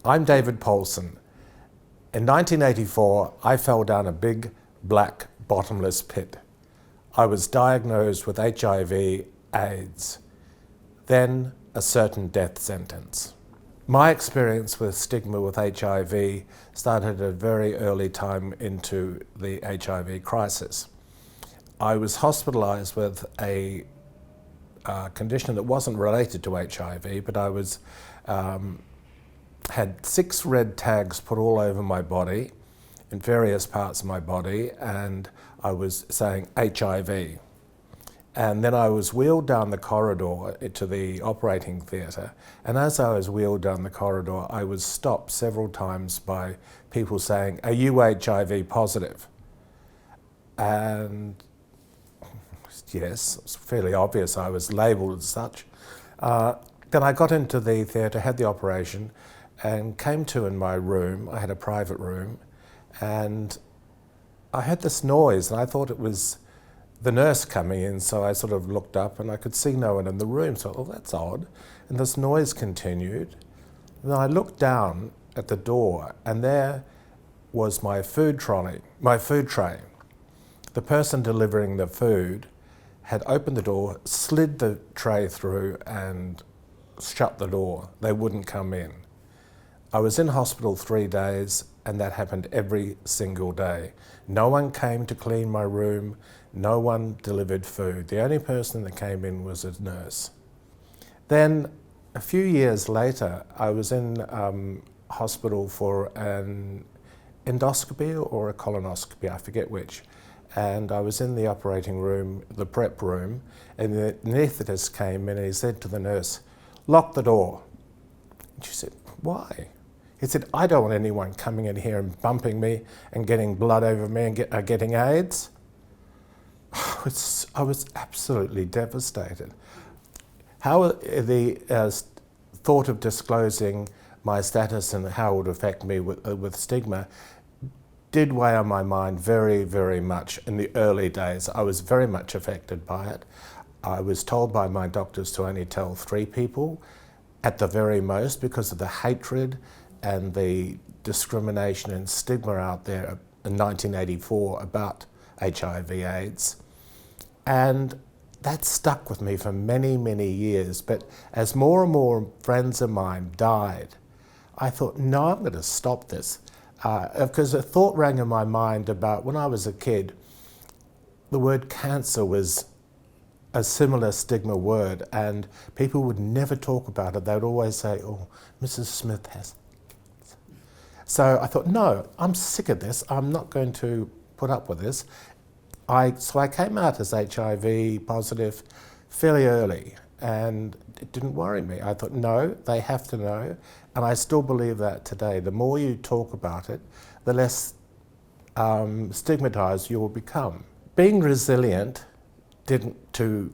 I'm David Polson. In 1984, I fell down a big, black, bottomless pit. I was diagnosed with HIV/AIDS, then a certain death sentence. My experience with stigma with HIV started at a very early time into the HIV crisis. I was hospitalised with a condition that wasn't related to HIV, but I was had 6 red tags put all over my body, in various parts of my body, and I was saying HIV. And then I was wheeled down the corridor to the operating theatre, and as I was wheeled down the corridor, I was stopped several times by people saying, "Are you HIV positive?" And yes, it was fairly obvious I was labelled as such. Then I got into the theatre, had the operation, and came to in my room. I had a private room, and I heard this noise, and I thought it was the nurse coming in, so I sort of looked up and I could see no one in the room, so I thought, oh, that's odd. And this noise continued. And then I looked down at the door, and there was my food trolley, my food tray. The person delivering the food had opened the door, slid the tray through and shut the door. They wouldn't come in. I was in hospital 3 days, and that happened every single day. No one came to clean my room, no one delivered food. The only person that came in was a nurse. Then, a few years later, I was in hospital for an endoscopy or a colonoscopy, I forget which. And I was in the operating room, the prep room, and the anaesthetist came in and he said to the nurse, "Lock the door." And she said, "Why?" He said, "I don't want anyone coming in here and bumping me and getting blood over me and getting AIDS." I was absolutely devastated. How the thought of disclosing my status and how it would affect me with stigma did weigh on my mind very, very much in the early days. I was very much affected by it. I was told by my doctors to only tell 3 people at the very most because of the hatred and the discrimination and stigma out there in 1984 about HIV/AIDS. And that stuck with me for many, many years. But as more and more friends of mine died, I thought, no, I'm going to stop this. Because a thought rang in my mind about when I was a kid, the word cancer was a similar stigma word, and people would never talk about it. They would always say, "Oh, Mrs. Smith has." So I thought, no, I'm sick of this. I'm not going to put up with this. So I came out as HIV positive fairly early, and it didn't worry me. I thought, no, they have to know, and I still believe that today. The more you talk about it, the less stigmatized you will become. Being resilient to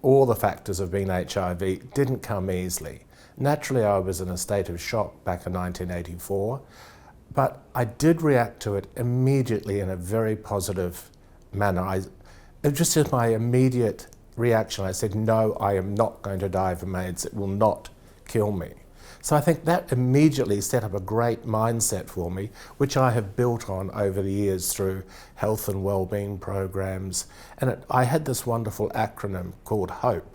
all the factors of being HIV didn't come easily. Naturally, I was in a state of shock back in 1984, but I did react to it immediately in a very positive manner. It just was my immediate reaction. I said, no, I am not going to die from AIDS. It will not kill me. So I think that immediately set up a great mindset for me, which I have built on over the years through health and wellbeing programs. And I had this wonderful acronym called HOPE,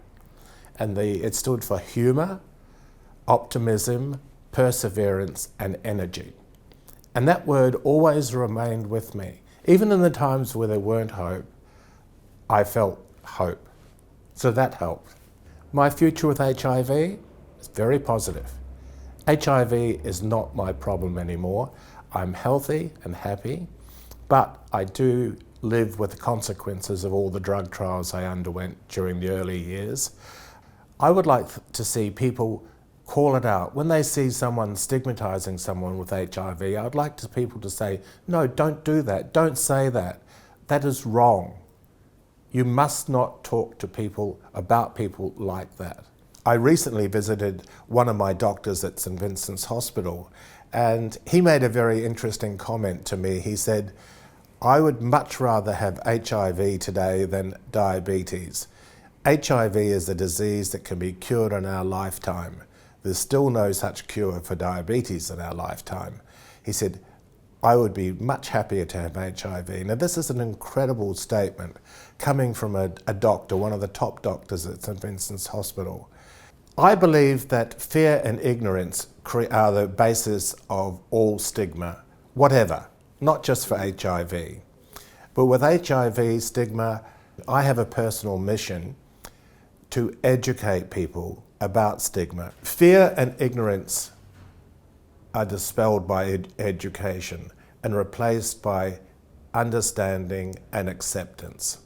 and it stood for humour, optimism, perseverance, and energy. And that word always remained with me. Even in the times where there weren't hope, I felt hope. So that helped. My future with HIV is very positive. HIV is not my problem anymore. I'm healthy and happy, but I do live with the consequences of all the drug trials I underwent during the early years. I would like to see people call it out. When they see someone stigmatizing someone with HIV, I'd like people to say, no, don't do that, don't say that. That is wrong. You must not talk to people about people like that. I recently visited one of my doctors at St Vincent's Hospital, and he made a very interesting comment to me. He said, "I would much rather have HIV today than diabetes. HIV is a disease that can be cured in our lifetime. there's still no such cure for diabetes in our lifetime. He said, I would be much happier to have HIV. Now, this is an incredible statement coming from a doctor, one of the top doctors at St Vincent's Hospital. I believe that fear and ignorance are the basis of all stigma, whatever, not just for HIV. But with HIV stigma, I have a personal mission to educate people about stigma. Fear and ignorance are dispelled by education and replaced by understanding and acceptance.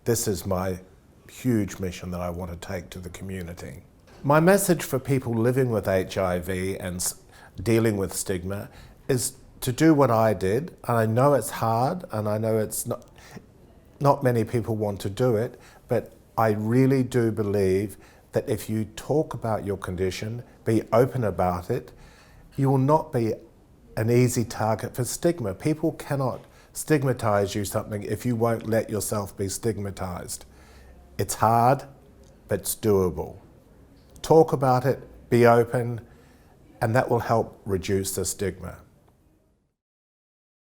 This is my huge mission that I want to take to the community. My message for people living with HIV and dealing with stigma is to do what I did. And I know it's hard, and I know it's not many people want to do it, but I really do believe that if you talk about your condition, be open about it, you will not be an easy target for stigma. People cannot stigmatize you something if you won't let yourself be stigmatized. It's hard, but it's doable. Talk about it, be open, and that will help reduce the stigma.